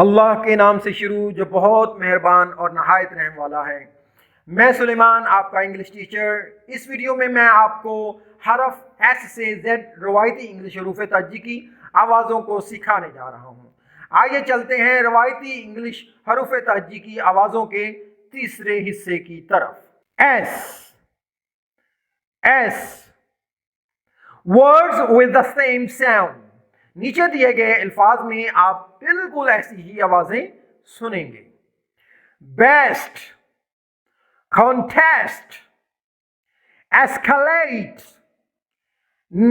اللہ کے نام سے شروع جو بہت مہربان اور نہایت رحم والا ہے۔ میں سلیمان آپ کا انگلش ٹیچر۔ اس ویڈیو میں آپ کو حرف ایس سے زیڈ روایتی انگلش حروف تہجی کی آوازوں کو سکھانے جا رہا ہوں۔ آئیے چلتے ہیں روایتی انگلش حروف تہجی کی آوازوں کے تیسرے حصے کی طرف۔ S words with the same sound۔ نیچے دیے گئے الفاظ میں آپ بالکل ایسی ہی آوازیں سنیں گے۔ Best, contest، escalate،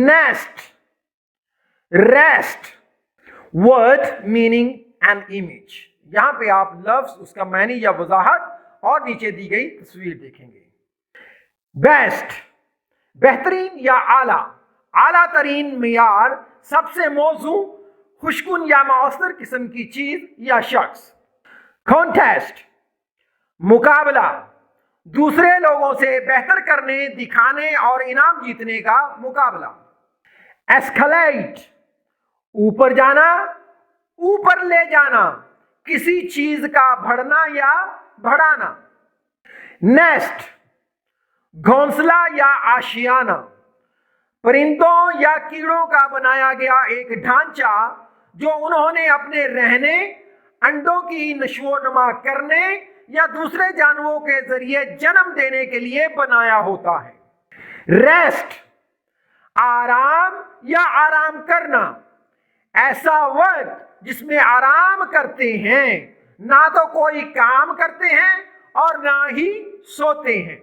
nest، rest۔ word meaning and image۔ یہاں پہ آپ لفظ، اس کا معنی یا وضاحت اور نیچے دی گئی تصویر دیکھیں گے۔ بیسٹ، بہترین یا اعلیٰ، اعلیٰ ترین معیار، سب سے موزوں، خوشگن یا مؤثر قسم کی چیز یا شخص۔ کانٹیسٹ، مقابلہ، دوسرے لوگوں سے بہتر کرنے، دکھانے اور انعام جیتنے کا مقابلہ۔ ایسکلیٹ، اوپر جانا، اوپر لے جانا، کسی چیز کا بڑھنا یا بڑھانا۔ نیسٹ، گھونسلہ یا آشیانہ، پرندوں یا کیڑوں کا بنایا گیا ایک ڈھانچہ جو انہوں نے اپنے رہنے، انڈوں کی نشو و نما کرنے یا دوسرے جانوروں کے ذریعے جنم دینے کے لیے بنایا ہوتا ہے۔ ریسٹ، آرام یا آرام کرنا، ایسا وقت جس میں آرام کرتے ہیں، نہ تو کوئی کام کرتے ہیں اور نہ ہی سوتے ہیں۔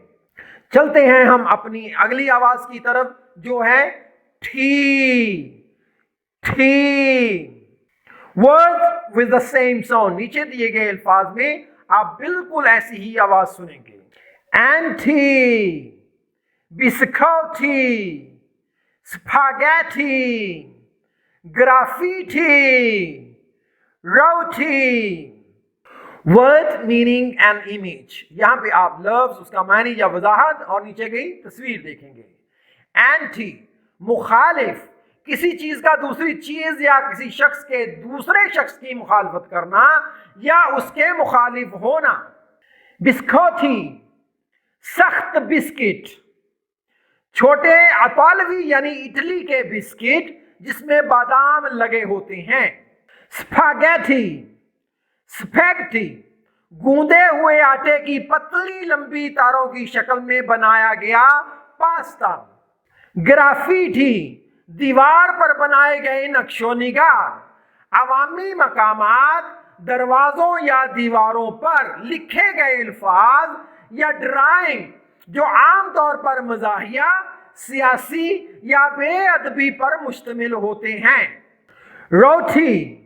چلتے ہیں ہم اپنی اگلی آواز کی طرف جو ہے ٹھی۔ words with the same sound۔ نیچے دیے گئے الفاظ میں آپ بالکل ایسی ہی آواز سنیں گے۔ اینٹی، بسکوٹی، سپاگیٹی، گرافیٹی، روٹی۔ word meaning and image۔ یہاں پہ آپ لفظ، اس کا معنی یا وضاحت اور نیچے گئی تصویر دیکھیں گے۔ اینٹی، مخالف، کسی چیز کا دوسری چیز یا کسی شخص کے دوسرے شخص کی مخالفت کرنا یا اس کے مخالف ہونا۔ بسکوٹی، سخت بسکٹ، چھوٹے اطالوی یعنی اٹلی کے بسکٹ جس میں بادام لگے ہوتے ہیں۔ سپاگیٹی، سپیگٹی، گوندے ہوئے آٹے کی پتلی لمبی تاروں کی شکل میں بنایا گیا پاستا۔ گرافیٹی، دیوار پر بنائے گئے نقش و نگار، عوامی مقامات، دروازوں یا دیواروں پر لکھے گئے الفاظ یا ڈرائنگ جو عام طور پر مزاحیہ، سیاسی یا بے ادبی پر مشتمل ہوتے ہیں۔ روٹی،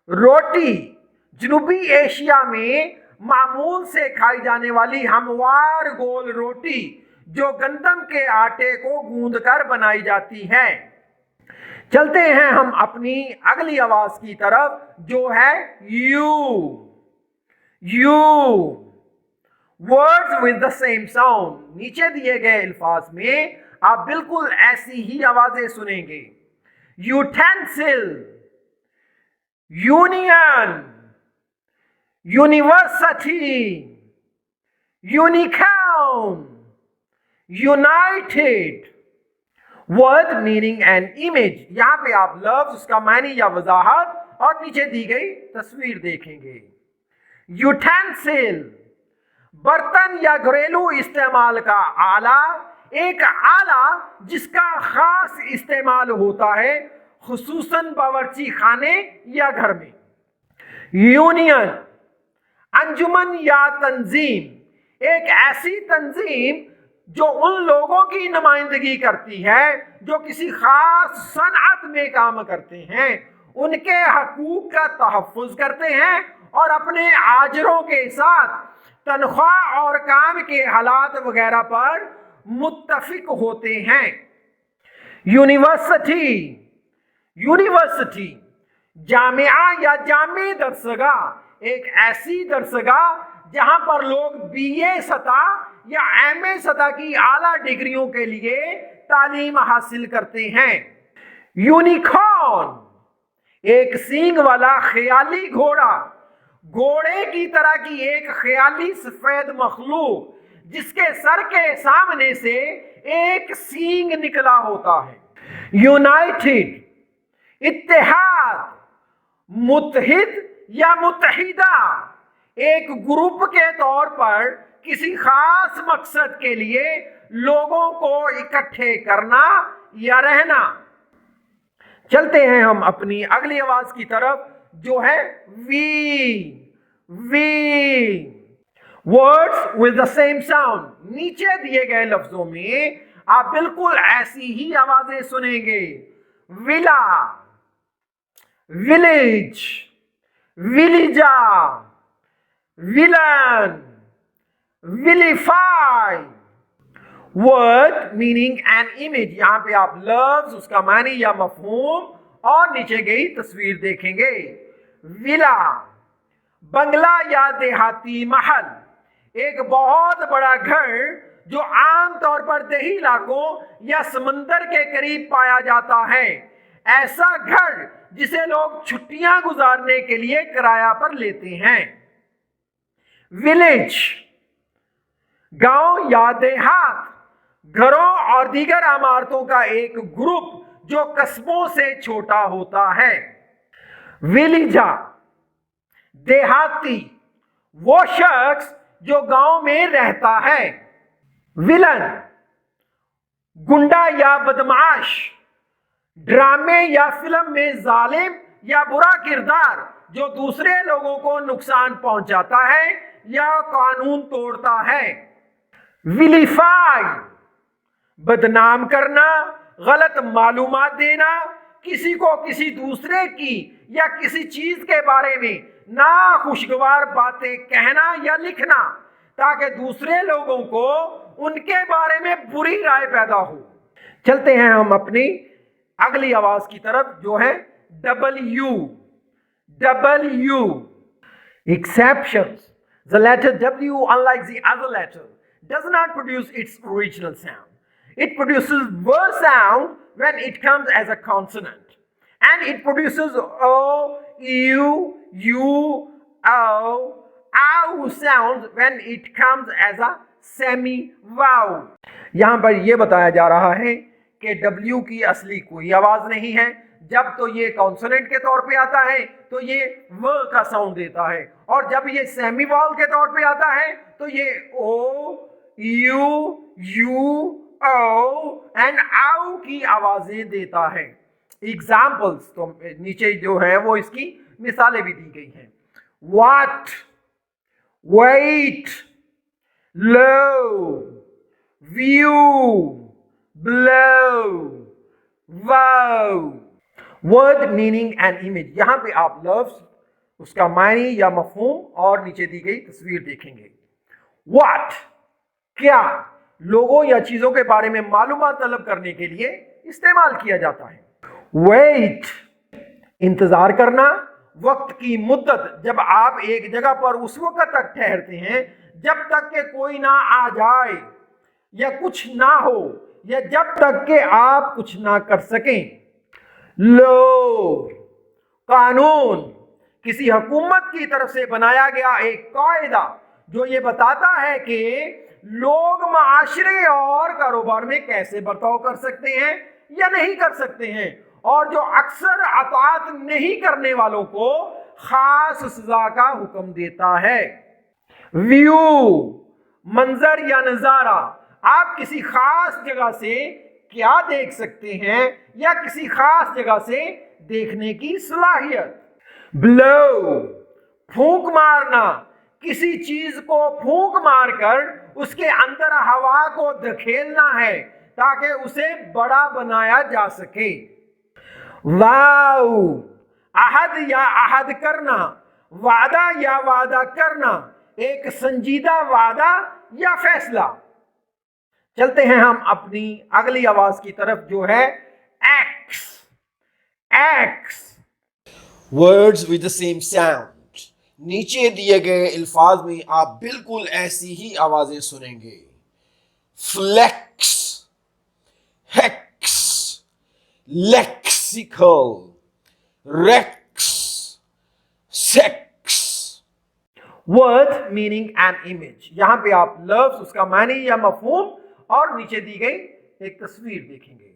روٹی، جنوبی ایشیا میں معمول سے کھائی جانے والی ہموار گول روٹی جو گندم کے آٹے کو گوندھ کر بنائی جاتی ہے۔ چلتے ہیں ہم اپنی اگلی آواز کی طرف جو ہے you. words with the same sound۔ نیچے دیے گئے الفاظ میں آپ بالکل ایسی ہی آوازیں سنیں گے۔ Utensil, union, university, unicorn, United. word meaning and image۔ یہاں پہ آپ لفظ، اس کا معنی یا وضاحت اور نیچے دی گئی تصویر دیکھیں گے۔ یوٹینسل، برتن یا گھریلو استعمال کا آلہ، ایک آلہ جس کا خاص استعمال ہوتا ہے خصوصاً باورچی خانے یا گھر میں۔ یونین، انجمن یا تنظیم، ایک ایسی تنظیم جو ان لوگوں کی نمائندگی کرتی ہے جو کسی خاص صنعت میں کام کرتے ہیں، ان کے حقوق کا تحفظ کرتے ہیں اور اپنے آجروں کے ساتھ تنخواہ اور کام کے حالات وغیرہ پر متفق ہوتے ہیں۔ یونیورسٹی، یونیورسٹی، جامعہ یا جامع درسگاہ، ایک ایسی درسگاہ جہاں پر لوگ بی اے سطح یا ایم اے سطح کی اعلیٰ ڈگریوں کے لیے تعلیم حاصل کرتے ہیں۔ یونیکارن، ایک سینگ والا خیالی گھوڑا، گھوڑے کی طرح کی ایک خیالی سفید مخلوق جس کے سر کے سامنے سے ایک سینگ نکلا ہوتا ہے. یونائٹڈ، اتحاد، متحد یا متحدہ، ایک گروپ کے طور پر کسی خاص مقصد کے لیے لوگوں کو اکٹھے کرنا یا رہنا. چلتے ہیں ہم اپنی اگلی آواز کی طرف جو ہے وی. وی words with the same sound. نیچے دیے گئے لفظوں میں آپ بالکل ایسی ہی آوازیں سنیں گے. Villa, village, villager, villain, vilify. word meaning an image. یہاں پہ آپ لفظ، اس کا معنی یا مفہوم اور نیچے گئی تصویر دیکھیں گے. ولا، بنگلہ یا دیہاتی محل، ایک بہت بڑا گھر جو عام طور پر دیہی علاقوں یا سمندر کے قریب پایا جاتا ہے. ایسا گھر جسے لوگ چھٹیاں گزارنے کے لیے کرایہ پر لیتے ہیں. ولیج، گاؤں یا دیہات، گھروں اور دیگر عمارتوں کا ایک گروپ جو قصبوں سے چھوٹا ہوتا ہے. ولیجا، دیہاتی، وہ شخص جو گاؤں میں رہتا ہے. ویلن، گنڈا یا بدمعاش، ڈرامے یا فلم میں ظالم یا برا کردار جو دوسرے لوگوں کو نقصان پہنچاتا ہے یا قانون توڑتا ہے. ویلیفائی، بدنام کرنا، غلط معلومات دینا، کسی کو کسی دوسرے کی یا کسی چیز کے بارے میں ناخوشگوار باتیں کہنا یا لکھنا تاکہ دوسرے لوگوں کو ان کے بارے میں بری رائے پیدا ہو. چلتے ہیں ہم اپنی اگلی آواز کی طرف جو ہے W. W exceptions. The letter W, unlike the other letter, does not produce its original sound. It produces V sound when it comes as a consonant. And it produces O, U, U, O, OW sounds when it comes as a semi-vowel. یہاں پر یہ بتایا جا رہا ہے کہ W کی اصلی کوئی آواز نہیں ہے. جب تو یہ کانسوننٹ کے طور پہ آتا ہے تو یہ و کا ساؤنڈ دیتا ہے، اور جب یہ سیمی وال کے طور پہ آتا ہے تو یہ او، یو، یو، او اینڈ آؤ کی آوازیں دیتا ہے. ایگزامپلس تو نیچے جو ہے وہ اس کی مثالیں بھی دی گئی ہیں. What, wet, low, view, blow, wow. Word meaning and image. یہاں پہ آپ لفظ، اس کا معنی یا مفہوم اور نیچے دی گئی تصویر دیکھیں گے. واٹ، کیا، لوگوں یا چیزوں کے بارے میں معلومات طلب کرنے کے لیے استعمال کیا جاتا ہے. ویٹ، انتظار کرنا، وقت کی مدت جب آپ ایک جگہ پر اس وقت تک ٹھہرتے ہیں جب تک کہ کوئی نہ آ جائے یا کچھ نہ ہو یا جب تک کہ آپ کچھ نہ کر سکیں. لو، قانون، کسی حکومت کی طرف سے بنایا گیا ایک قاعدہ جو یہ بتاتا ہے کہ لوگ معاشرے اور کاروبار میں کیسے برتاؤ کر سکتے ہیں یا نہیں کر سکتے ہیں، اور جو اکثر اطاعت نہیں کرنے والوں کو خاص سزا کا حکم دیتا ہے. ویو، منظر یا نظارہ، آپ کسی خاص جگہ سے کیا دیکھ سکتے ہیں یا کسی خاص جگہ سے دیکھنے کی صلاحیت. بلو، پھونک مارنا، کسی چیز کو پھونک مار کر اس کے اندر ہوا کو دھکیلنا ہے تاکہ اسے بڑا بنایا جا سکے. واو، عہد یا عہد کرنا، وعدہ یا وعدہ کرنا، ایک سنجیدہ وعدہ یا فیصلہ. چلتے ہیں ہم اپنی اگلی آواز کی طرف جو ہے x. X. Words with the same sound. نیچے دیے گئے الفاظ میں آپ بالکل ایسی ہی آوازیں سنیں گے. Flex, hex, lexical, rex, sex. words meaning an image. یہاں پہ آپ لفظ اس کا معنی یا مفہوم اور نیچے دی گئی ایک تصویر دیکھیں گے.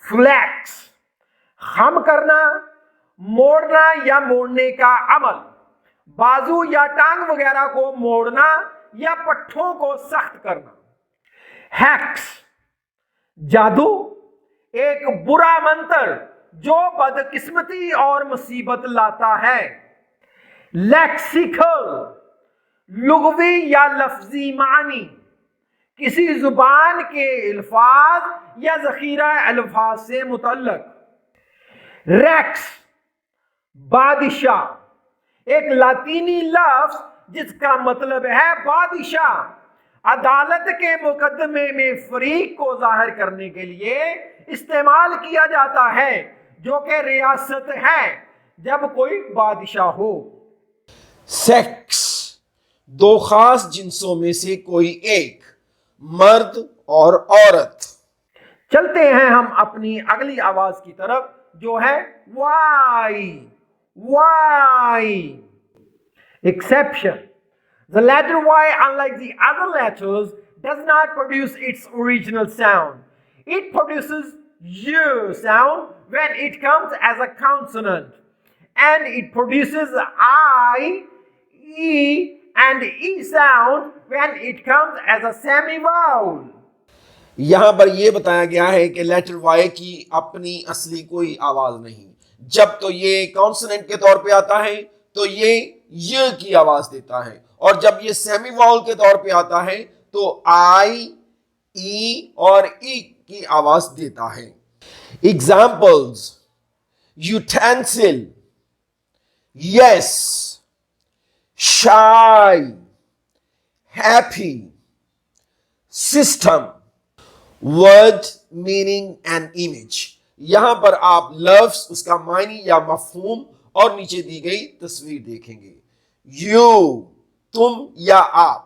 flex خم کرنا، موڑنا یا موڑنے کا عمل، بازو یا ٹانگ وغیرہ کو موڑنا یا پٹھوں کو سخت کرنا. ہیکس جادو، ایک برا منتر جو بدقسمتی اور مصیبت لاتا ہے. لیکسیکل لغوی یا لفظی معنی، کسی زبان کے الفاظ یا ذخیرہ الفاظ سے متعلق. ریکس بادشاہ، ایک لاطینی لفظ جس کا مطلب ہے بادشاہ. عدالت کے مقدمے میں فریق کو ظاہر کرنے کے لیے استعمال کیا جاتا ہے، جو کہ ریاست ہے جب کوئی بادشاہ ہو. سیکس دو خاص جنسوں میں سے کوئی ایک، مرد اور عورت. چلتے ہیں ہم اپنی اگلی آواز کی طرف جو ہے Y. Y exception. The letter Y, unlike the other letters, does not produce its original sound. It produces U sound when it comes as a consonant, and it produces I, E, and E sound when it comes as a semi-vowel. یہاں پر یہ بتایا گیا ہے کہ letter Y کی اپنی اصلی کوئی آواز نہیں. جب تو یہ کانسوننٹ کے طور پہ آتا ہے تو یہ کی آواز دیتا ہے، اور جب یہ سیمی واؤل کے طور پہ آتا ہے تو آئی، ای اور ای کی آواز دیتا ہے. Examples: utensil, yes, shy, happy. System. Word meaning and image. یہاں پر آپ لفظ، اس کا معنی یا مفہوم اور نیچے دی گئی تصویر دیکھیں گے. یو تم یا آپ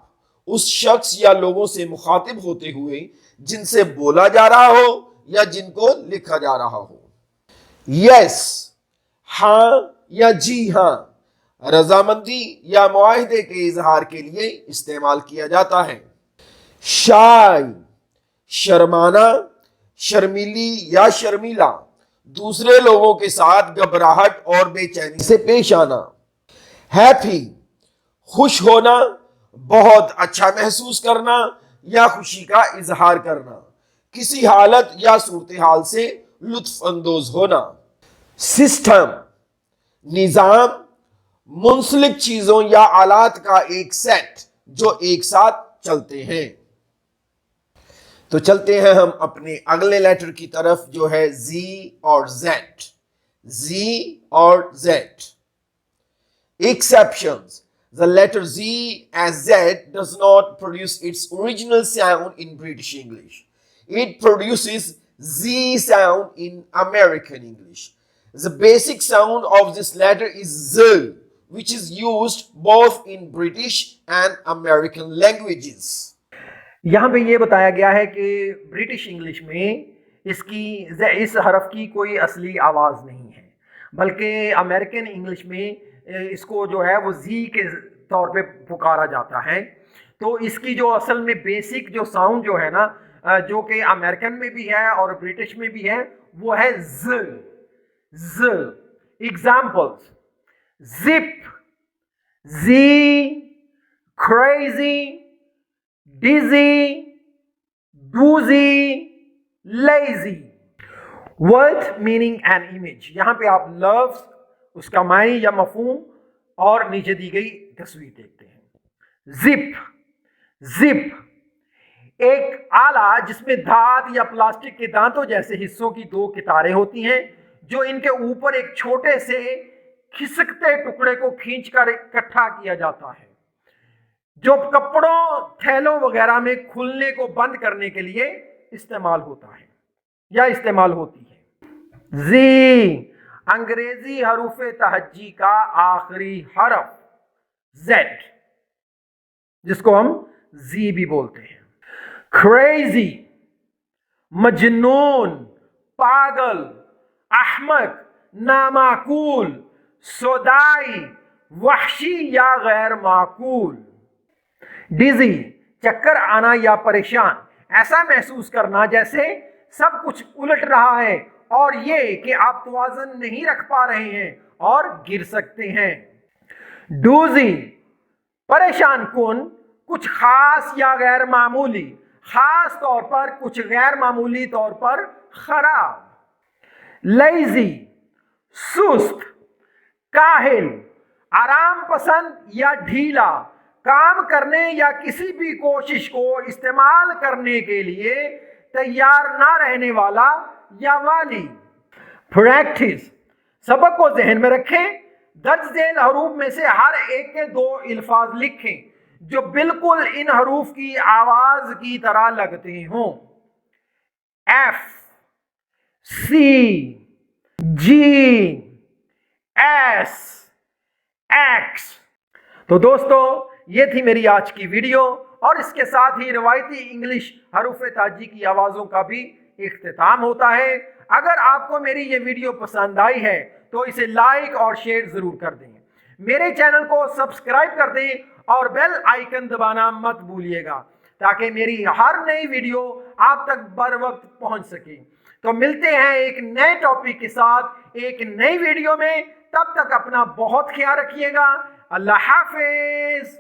اس شخص یا لوگوں سے مخاطب ہوتے ہوئے جن سے بولا جا رہا ہو یا جن کو لکھا جا رہا ہو. یس ہاں یا جی ہاں رضامندی یا معاہدے کے اظہار کے لیے استعمال کیا جاتا ہے. شائی شرمانا، شرمیلی یا شرمیلا، دوسرے لوگوں کے ساتھ گھبراہٹ اور بے چینی سے پیش آنا. ہیپی خوش ہونا، بہت اچھا محسوس کرنا یا خوشی کا اظہار کرنا، کسی حالت یا صورتحال سے لطف اندوز ہونا. سسٹم نظام، منسلک چیزوں یا آلات کا ایک سیٹ جو ایک ساتھ چلتے ہیں. تو چلتے ہیں ہم اپنے اگلے لیٹر کی طرف جو ہے زی اور زیڈ. زی اور Z. Exceptions. The letter Z as Z does not produce its original sound in British English. It produces Z sound in American English. The basic sound of this letter is Z, which is used both in British and American languages. یہاں پہ یہ بتایا گیا ہے کہ British English میں اس حرف کی کوئی اصلی آواز نہیں ہے، بلکہ امریکن انگلش میں اس کو جو ہے وہ زی کے طور پہ پکارا جاتا ہے. تو اس کی جو اصل میں بیسک جو ساؤنڈ جو ہے نا، جو کہ امریکن میں بھی ہے اور برٹش میں بھی ہے، وہ ہے Z. Z. Examples: zip, zee, crazy, daisy, dozy, lazy. Word meaning and image. یہاں پہ آپ لفظ، اس کا معنی یا مفہوم اور نیچے دی گئی تصویر دیکھتے ہیں. زپ. زپ ایک آلہ جس میں دھات یا پلاسٹک کے دانتوں جیسے حصوں کی دو قطاریں ہوتی ہیں، جو ان کے اوپر ایک چھوٹے سے کھسکتے ٹکڑے کو کھینچ کر اکٹھا کیا جاتا ہے، جو کپڑوں، تھیلوں وغیرہ میں کھلنے کو بند کرنے کے لیے استعمال ہوتا ہے یا استعمال ہوتی ہے. زی انگریزی حروف تہجی کا آخری حرف زیڈ، جس کو ہم زی بھی بولتے ہیں. کریزی مجنون، پاگل، احمق نامعقول، سودائی، وحشی یا غیر معقول. ڈیزی، چکر آنا یا پریشان، ایسا محسوس کرنا جیسے سب کچھ الٹ رہا ہے اور یہ کہ آپ توازن نہیں رکھ پا رہے ہیں اور گر سکتے ہیں. ڈوزی، پریشان کن، کچھ خاص یا غیر معمولی، خاص طور پر کچھ غیر معمولی طور پر خراب. لیزی، سست، کاہل، آرام پسند یا ڈھیلا، کام کرنے یا کسی بھی کوشش کو استعمال کرنے کے لیے تیار نہ رہنے والا یا والی. پریکٹس، سبق کو ذہن میں رکھیں. درج ذیل حروف میں سے ہر ایک کے 2 الفاظ لکھیں جو بالکل ان حروف کی آواز کی طرح لگتے ہوں. ایف، سی، جی، ایس، ایکس. تو دوستو یہ تھی میری آج کی ویڈیو اور اس کے ساتھ ہی روایتی انگلش حروف تاجی کی آوازوں کا بھی اختتام ہوتا ہے. اگر آپ کو میری یہ ویڈیو پسند آئی ہے تو اسے لائک اور شیئر ضرور کر دیں. میرے چینل کو سبسکرائب کر دیں اور بیل آئیکن دبانا مت بھولیے گا تاکہ میری ہر نئی ویڈیو آپ تک بر وقت پہنچ سکے. تو ملتے ہیں ایک نئے ٹاپک کے ساتھ ایک نئی ویڈیو میں. تب تک اپنا بہت خیال رکھیے گا. اللہ حافظ.